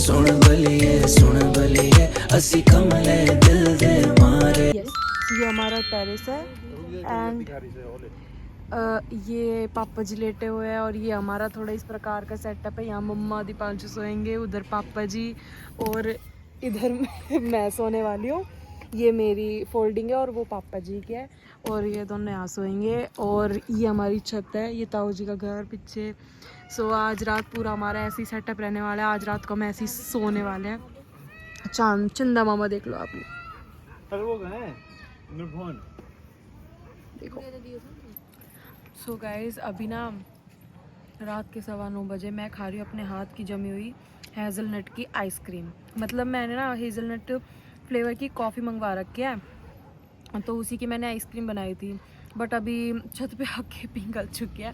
सुन बलिए असी कमले दिल दे मारे। ये हमारा टेरेस है एंड ये पापा जी लेटे हुए हैं और ये हमारा थोड़ा इस प्रकार का सेटअप है। यहाँ मम्मा दीपांशु सोएंगे, उधर पापा जी और इधर मैं सोने वाली हूँ। ये मेरी फोल्डिंग है और वो पापा जी की है और ये दोनों यहाँ सोएंगे। और ये हमारी छत है, ये ताऊ जी का घर पीछे। सो आज रात पूरा हमारा ऐसे ही सेटअप रहने वाला है। आज रात को हम ऐसे ही सोने वाले हैं। चांद चंदा मामा देख लो आप देखो। सो गाइज अभी ना रात के 9:15 बजे मैं खा रही हूँ अपने हाथ की जमी हुई हेज़लनट की आइसक्रीम। मतलब मैंने ना हेज़लनट फ्लेवर की कॉफ़ी मंगवा रखी है तो उसी की मैंने आइसक्रीम बनाई थी। बट अभी छत पे आके पिघल चुकी है।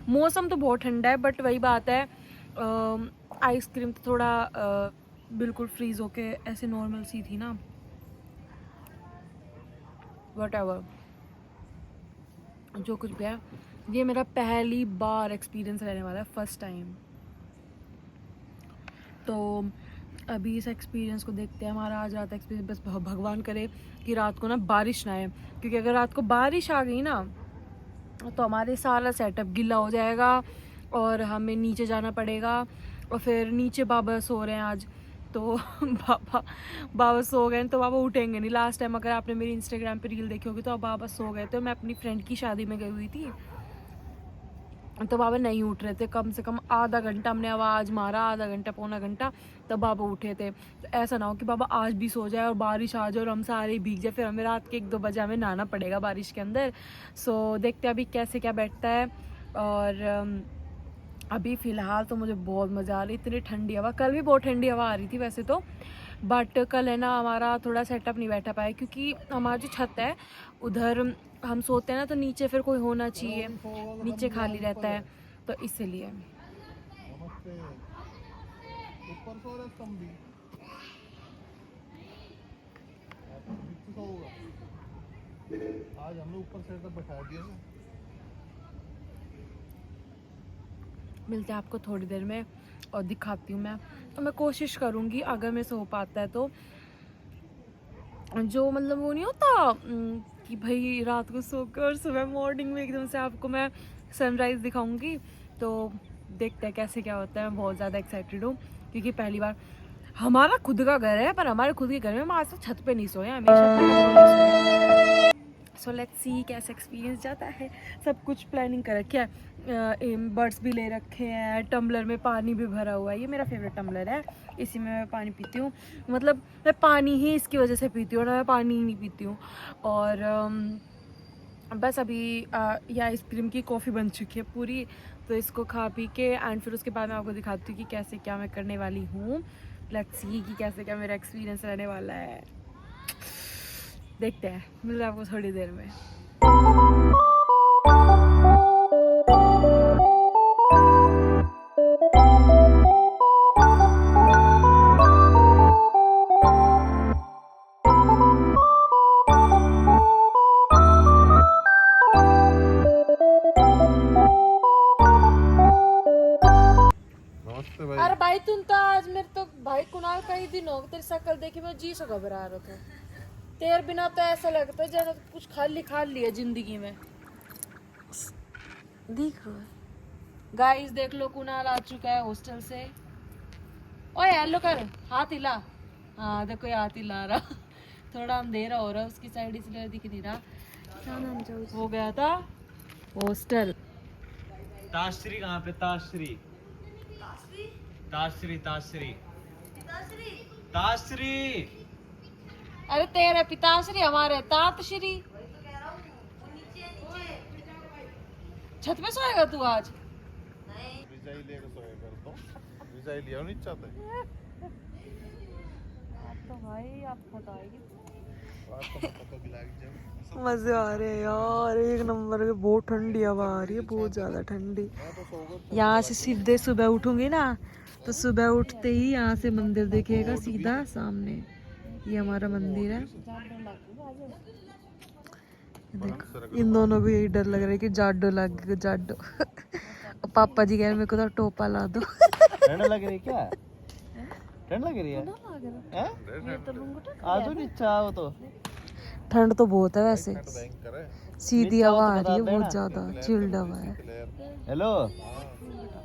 मौसम तो बहुत ठंडा है बट वही बात है, आइसक्रीम तो थोड़ा बिल्कुल फ्रीज़ होके ऐसे नॉर्मल सी थी ना। व्हाटएवर जो कुछ भी है, ये मेरा पहली बार एक्सपीरियंस रहने वाला है, फर्स्ट टाइम। तो अभी इस एक्सपीरियंस को देखते हैं। हमारा आज रात एक्सपीरियंस, बस भगवान करे कि रात को ना बारिश ना आए, क्योंकि अगर रात को बारिश आ गई ना तो हमारे सारा सेटअप गीला हो जाएगा और हमें नीचे जाना पड़ेगा। और फिर नीचे बाबा सो रहे हैं आज तो बाबा सो गए तो बाबा उठेंगे नहीं। लास्ट टाइम अगर आपने मेरी इंस्टाग्राम पे रील देखी होगी तो बाबा सो गए थे। मैं अपनी फ्रेंड की शादी में गई हुई थी तो बाबा नहीं उठ रहे थे। कम से कम आधा घंटा हमने आवाज़ मारा, आधा घंटा पौना घंटा, तब बाबा उठे थे। तो ऐसा ना हो कि बाबा आज भी सो जाए और बारिश आ जाए और हम सारे भीग जाए, फिर हमें रात के 1-2 बजे हमें नहाना पड़ेगा बारिश के अंदर। सो देखते हैं अभी कैसे क्या बैठता है। और अभी फ़िलहाल तो मुझे बहुत मज़ा आ रही, इतनी ठंडी हवा। कल भी बहुत ठंडी हवा आ रही थी वैसे तो, बट कल है ना हमारा थोड़ा सेटअप नहीं बैठा पाया क्योंकि हमारी जो छत है उधर हम सोते हैं ना तो नीचे फिर कोई होना चाहिए, नीचे खाली रहता है तो इसलिए। आज हमने ऊपर सेटअप बैठा दिया ना। मिलते हैं आपको थोड़ी देर में और दिखाती हूँ मैं। तो मैं कोशिश करूँगी अगर मेरे से हो पाता है तो, जो मतलब वो नहीं होता कि भाई रात को सोकर सुबह मॉर्निंग में एकदम से आपको मैं सनराइज़ दिखाऊंगी। तो देखते हैं कैसे क्या होता है। मैं बहुत ज़्यादा एक्साइटेड हूँ क्योंकि पहली बार हमारा खुद का घर है, पर हमारे खुद के घर में हम आज तक छत पे नहीं सोए, हमेशा। सो लेट्स सी कैसे एक्सपीरियंस जाता है। सब कुछ प्लानिंग कर रखी है, बर्ड्स भी ले रखे हैं, टम्बलर में पानी भी भरा हुआ है। ये मेरा फेवरेट टम्बलर है, इसी में मैं पानी पीती हूँ। मतलब मैं पानी ही इसकी वजह से पीती हूँ ना, मैं पानी ही नहीं पीती हूँ। और बस अभी ये आइसक्रीम की कॉफ़ी बन चुकी है पूरी, तो इसको खा पी के एंड फिर उसके बाद मैं आपको दिखाती हूँ कि कैसे क्या मैं करने वाली हूँ। लेट्स सी कि कैसे क्या मेरा एक्सपीरियंस रहने वाला है। देखते हैं, मिलते हैं आपको थोड़ी देर में। अरे भाई तुम तो आज मेरे तो भाई कुणाल कई दिन हो तेरी शक्ल देखी मैं जी से घबरा रहा था। तेरे बिना तो ऐसा लगता है जैसे कुछ खाली खा लिया जिंदगी में। देख लो गाइस, देख लो कुणाल आ चुका है हॉस्टल से। ओए हेलो कर, हाथ हिला। हाँ देखो ये हाथ हिला रहा थोड़ा अंधेरा हो रहा है उसकी साइड इसलिए दिख नहीं रहा। क्या नाम हो गया था हॉस्टल। ताश्री कहाँ पे? ताश्री ताश्री ताश्री ताश्री। अरे तेरे पिताश्री, हमारे तातश्री। छत पे सोएगा तू आज? विजय लेकर सोएगा तो विजय लिया नहीं चाहते। तो भाई आप बताइए। मजे आ रहे हैं यार, एक नंबर के। बहुत ठंडी हवा आ रही है, बहुत ज्यादा ठंडी। यहाँ से सीधे सुबह उठूंगी ना तो सुबह उठते ही यहाँ से मंदिर दिखेगा सीधा सामने। ये हमारा मंदिर है। देखो इन दोनों को यही डर लग रहा है कि जाडो लग गया, जाडो। पापा जी कह रहे मेरे को तो टोपा ला दो। लग रही क्या? ठंड लग रही है तो आ जाओ नीचे आओ तो ठंड तो बहुत है वैसे, भयंकर है। सीधी नीचे आओ हवा तो आ रही है बता बहुत देना। ज्यादा, चिल्ड हवा है। हेलो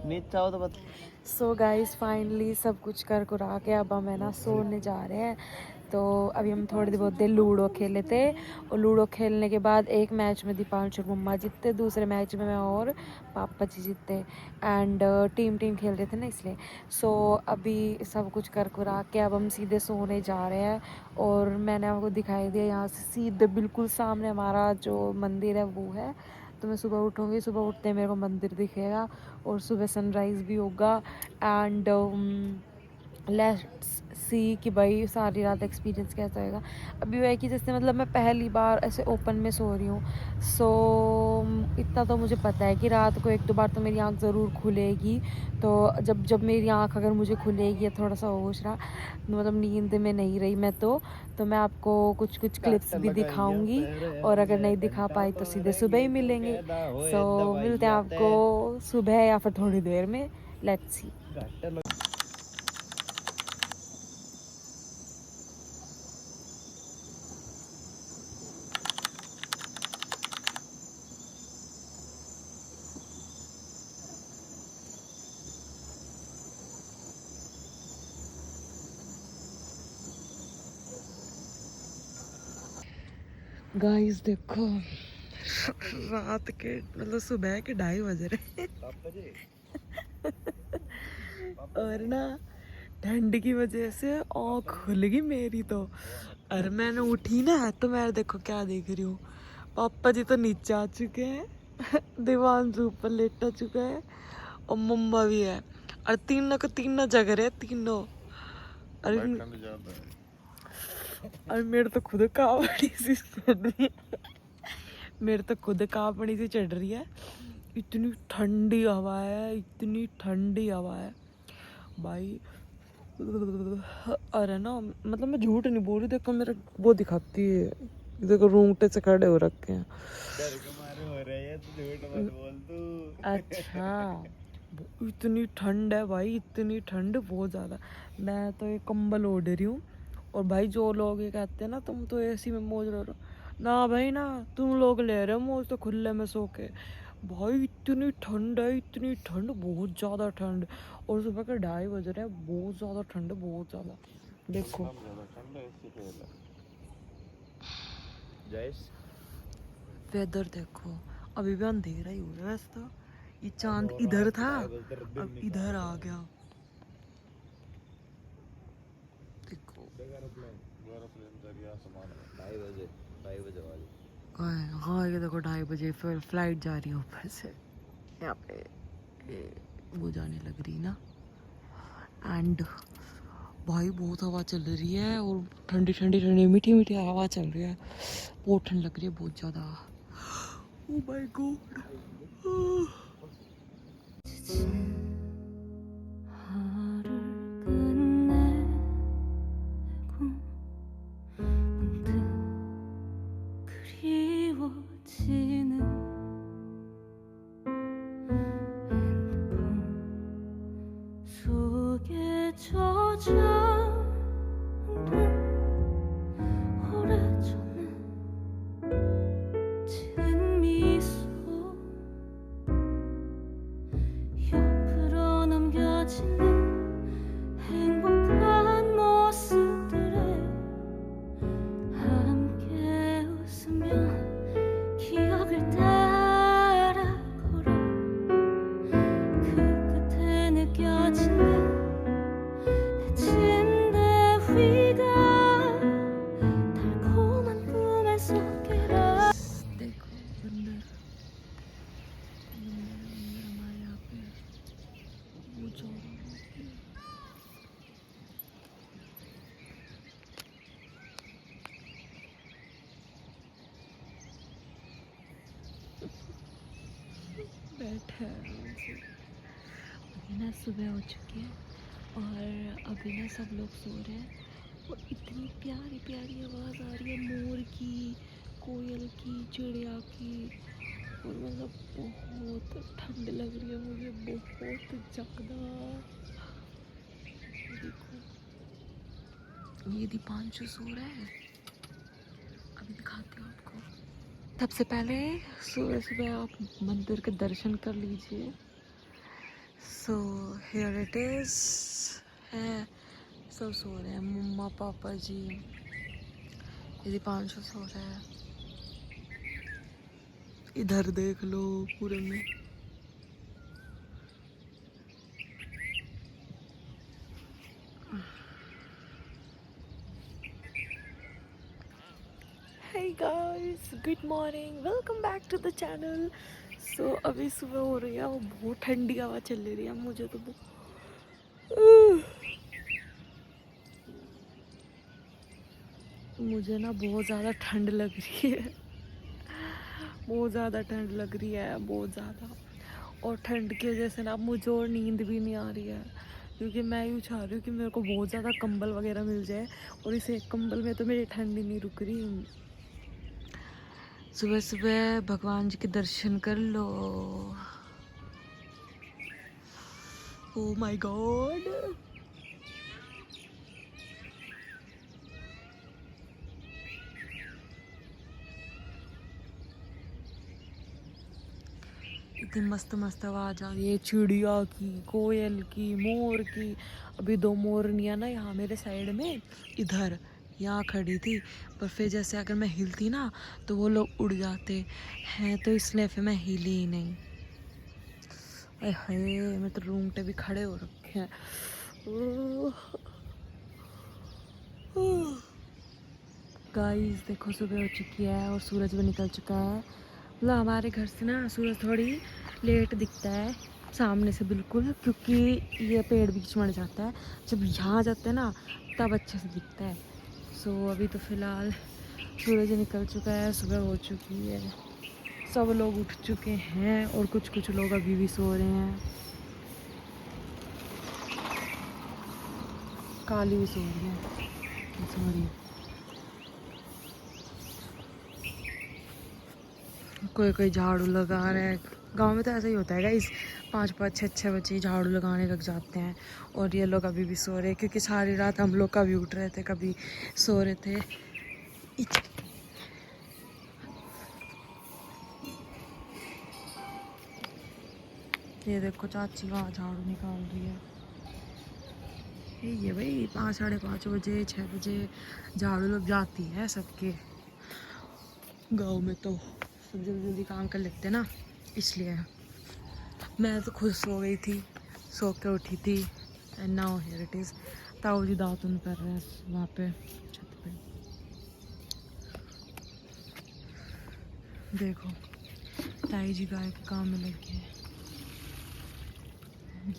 नीचे आओ तो बता सो गाइस फाइनली सब कुछ कर कुरा के अब हम है ना सोने जा रहे हैं। तो अभी हम थोड़ी बहुत देर लूडो खेले थे, और लूडो खेलने के बाद एक मैच में दीपांशु और मम्मा जीतते, दूसरे मैच में मैं और पापा जी जीतते। एंड टीम खेल रहे थे ना इसलिए। सो अभी सब कुछ कर कुरा के अब हम सीधे सोने जा रहे हैं। और मैंने आपको दिखाई दिया यहाँ से सीधे बिल्कुल सामने हमारा जो मंदिर है वो है। तो मैं सुबह उठूँगी, सुबह उठते मेरे को मंदिर दिखेगा और सुबह सनराइज़ भी होगा। एंड लेट्स सी कि भाई सारी रात एक्सपीरियंस कैसा होएगा। अभी वह है कि जैसे मतलब मैं पहली बार ऐसे ओपन में सो रही हूँ। सो इतना तो मुझे पता है कि रात को 1-2 बार तो मेरी आँख ज़रूर खुलेगी। तो जब मेरी आँख अगर मुझे खुलेगी या थोड़ा सा होश रहा, मतलब नींद में नहीं रही मैं, तो मैं आपको कुछ क्लिप्स भी दिखाऊंगी। और अगर नहीं दिखा पाई तो सीधे सुबह ही मिलेंगे। सो मिलते हैं आपको सुबह या फिर थोड़ी देर में, लेट्स सी। गाइस देखो रात के मतलब सुबह के 2:30 बज रहे और ना ठंड की वजह से आँख खुल गई मेरी तो। और मैंने उठी ना तो मैं देखो क्या देख रही हूँ, पापा जी तो नीचे आ चुके हैं, दीवान ऊपर लेटा चुका है और मम्मा भी है। और तीनों जग रहे तीनों। और ठंड ज्यादा है। और मेरे तो खुद कांपड़ी सी चढ़ रही है, मेरे तो खुद कांपड़ी सी चढ़ रही है। इतनी ठंडी हवा है, इतनी ठंडी हवा है भाई। अरे ना मतलब मैं झूठ नहीं बोल रही, देखो मेरे वो दिखाती है, देखो रोंगटे से खड़े हो रखे हैं। डर के मारे हो रहे हैं तो झूठ मत बोल तू अच्छा इतनी ठंड है भाई, इतनी ठंड बहुत ज़्यादा। मैं तो ये कंबल ओढ़ रही हूँ। और भाई जो लोग ये कहते हैं ना तुम तो एसी में मौज ले रहे हो, ना भाई ना, तुम लोग ले रहे हो मौज तो खुले में सो के। भाई इतनी ठंड है, इतनी ठंड, बहुत ज़्यादा ठंड। और सुबह के 2:30 बज रहे हैं, बहुत ज़्यादा ठंड है, बहुत ज़्यादा। देखो ठंड है इससे पहले। जयेश वेदर देखो, अभी भी अंधेरा ही हो रहा है वैसे तो। ये चांद इधर था अब इधर आ गया, देखो। 2:30 बजे वाली हाँ ये देखो 2:30 बजे फिर फ्लाइट जा रही है ऊपर से, यहाँ पे ये वो जाने लग रही ना। एंड भाई बहुत हवा चल रही है और ठंडी ठंडी ठंडी मीठी मीठी हवा चल रही है, बहुत ठंड लग रही है बहुत ज़्यादा। Oh my God. बैठे अभी ना सुबह हो चुकी है और अभी ना सब लोग सो रहे हैं और इतनी प्यारी प्यारी आवाज़ आ रही है मोर की, कोयल की, चिड़िया की। और मतलब बहुत ठंड लग रही है मुझे बहुत ज़्यादा। देखो ये दीपांशु सो रहा है, अभी दिखाती हूँ आपको। सबसे पहले सुबह सुबह आप मंदिर के दर्शन कर लीजिए। सो हियर इट इज है, सब सो रहे हैं, मम्मा पापा जी, ये दीपांशु सो रहा है। इधर देख लो पूरे में Hey guys, good morning, welcome back to the channel. So अभी सुबह हो रही है और बहुत ठंडी हवा चल रही है, मुझे तो मुझे ना बहुत ज़्यादा ठंड लग रही है, बहुत ज़्यादा ठंड लग रही है, बहुत ज़्यादा। और ठंड की वजह से ना मुझे और नींद भी नहीं आ रही है, क्योंकि मैं यूँ चाह रही हूँ कि मेरे को बहुत ज़्यादा कंबल वगैरह मिल जाए, और इस एक कंबल में तो मेरी ठंड ही नहीं रुक रही। सुबह सुबह भगवान जी के दर्शन कर लो। ओह माय गॉड, इतनी मस्त मस्त आवाज आ रही है, चिड़िया की, कोयल की, मोर की। अभी 2 मोरनियाँ ना यहाँ मेरे साइड में इधर यहाँ खड़ी थी, पर फिर जैसे अगर मैं हिलती ना तो वो लोग उड़ जाते हैं, तो इसलिए फिर मैं हिली ही नहीं। अरे हाय, मैं तो रूंगटे भी खड़े हो रखे हैं। गाइस देखो, सुबह हो चुकी है और सूरज भी निकल चुका है। मतलब हमारे घर से ना सूरज थोड़ी लेट दिखता है सामने से बिल्कुल, क्योंकि ये पेड़ बीच में जाता है, जब यहाँ जाते हैं ना तब अच्छे से दिखता है। सो अभी तो फ़िलहाल सूरज निकल चुका है, सुबह हो चुकी है, सब लोग उठ चुके हैं और कुछ कुछ लोग अभी भी सो रहे हैं। काली भी सो रही है, सॉरी। कोई कोई झाड़ू लगा रहा है। गांव में तो ऐसा ही होता है गाइस, 5-5, 6-6 बजे झाड़ू लगाने लग जाते हैं, और ये लोग अभी भी सो रहे हैं, क्योंकि सारी रात हम लोग कभी उठ रहे थे कभी सो रहे थे। ये देखो चाची वहाँ झाड़ू निकाल रही है। ये भाई 5, 5:30 बजे, 6 बजे झाड़ू लग जाती है सबके। गांव में तो सब जल्दी जल्दी काम कर लेते ना, इसलिए। मैं तो खुद सो गई थी, सो के उठी थी, and now here it is. ताऊ जी दातुन कर रहे हैं वहाँ पे छत पे। देखो ताई जी गाय के काम में लग गए।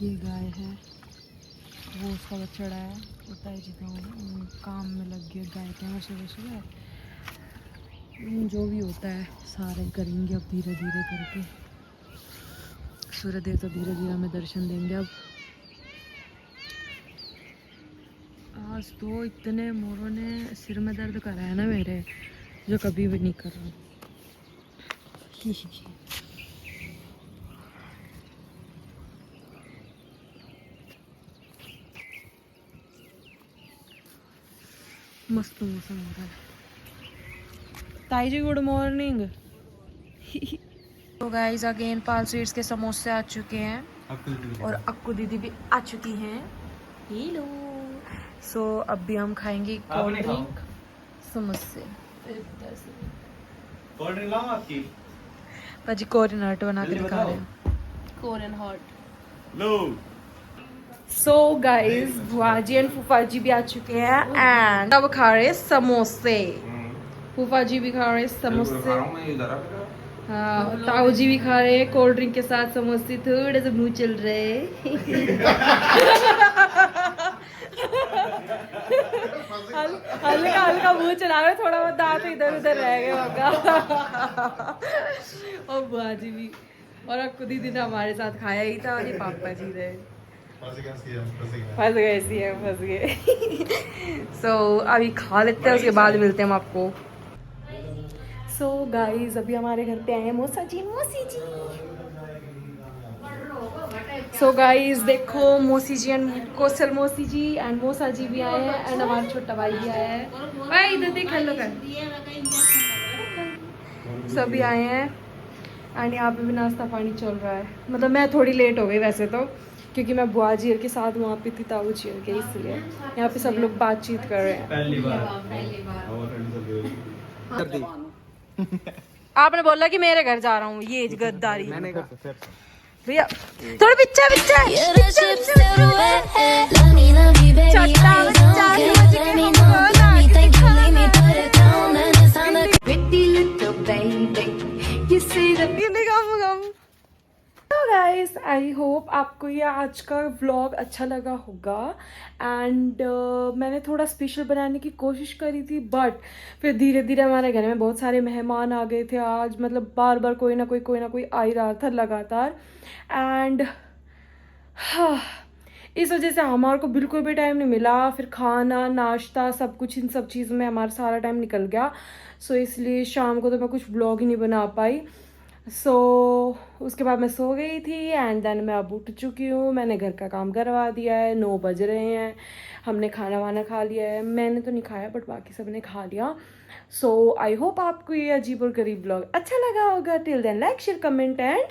ये गाय है, वो उसका बछड़ा है, और ताई जी तो काम में लग गए गाय के। सुबह सुबह जो भी होता है सारे करेंगे अब धीरे धीरे करके। सूर्य देवता धीरे धीरे हमें दर्शन देंगे अब। आज तो इतने मोरों ने सिर में दर्द करा है ना मेरे, जो कभी भी नहीं कर रहा। मस्त मौसम हो रहा है। ताई जी गुड मॉर्निंग। तो गाइस अगेन पाल स्वीट्स के समोसे आ चुके हैं, और अक्कू दीदी भी आ चुकी हैं। हेलो। सो अब भी हम खाएंगे कोल्ड ड्रिंक समोसे। कोल्ड ड्रिंक लाऊं आपकी? पाजी कोरियन हॉट बना के दिखा रहे हैं। Korean hot. लो। सो गाइस बुआजी एंड फूफा जी भी आ चुके हैं, एंड अब खा रहे हैं समोसे। फूफा जी भी खा रहे हैं समोसे, हाँ, ताऊ जी भी खा रहे हैं कोल्ड ड्रिंक के साथ समोसे। थोड़े से मुंह चल रहे हल्का हल्का मुंह चला रहे, थोड़ा बहुत दांत इधर उधर रह गए होगा। और बुआ जी भी, और अक्कू दीदी ने हमारे साथ खाया ही था, और ये पापा जी रहे। फंस गए। सो अभी खा लेते हैं, उसके बाद मिलते हैं हम आपको। सो गाइस अभी हमारे घर पे आए हैं मौसा जी, मौसी जी। सो गाइस देखो मौसी जी एंड कौशल मौसी जी एंड मौसा जी भी आए हैं एंड हमारा छोटा भाई भी आया है। भाई इधर देख हेलो कर, सभी आए हैं एंड यहाँ पे भी नाश्ता पानी चल रहा है। मतलब मैं थोड़ी लेट हो गई वैसे तो, क्योंकि मैं बुआ जी के साथ वहाँ पे थी ताऊ जी के, इसलिए यहाँ पे सब लोग बातचीत कर रहे हैं। पहली बार आपने बोला कि मेरे घर जा रहा हूँ, ये गद्दारी भैया। थोड़ा पिच्चा पिच्चा गाइस आई होप आपको ये आज का व्लॉग अच्छा लगा होगा एंड मैंने थोड़ा स्पेशल बनाने की कोशिश करी थी, बट फिर धीरे धीरे हमारे घर में बहुत सारे मेहमान आ गए थे आज। मतलब बार बार कोई ना कोई आ ही रहा था लगातार एंड इस वजह से हमारे को बिल्कुल भी टाइम नहीं मिला। फिर खाना नाश्ता सब कुछ इन सब चीज़ में हमारा सारा टाइम निकल गया। सो इसलिए शाम को तो मैं कुछ ब्लॉग ही नहीं बना पाई। उसके बाद मैं सो गई थी एंड देन मैं अब उठ चुकी हूँ। मैंने घर का काम करवा दिया है, 9 बज रहे हैं, हमने खाना वाना खा लिया है। मैंने तो नहीं खाया बट बाकी सब ने खा लिया। सो आई होप आपको ये अजीब और गरीब ब्लॉग अच्छा लगा होगा। Till then like share comment and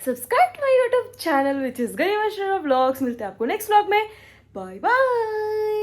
subscribe to my YouTube channel which is Garima Sharma vlogs. मिलते हैं आपको नेक्स्ट व्लॉग में। Bye bye.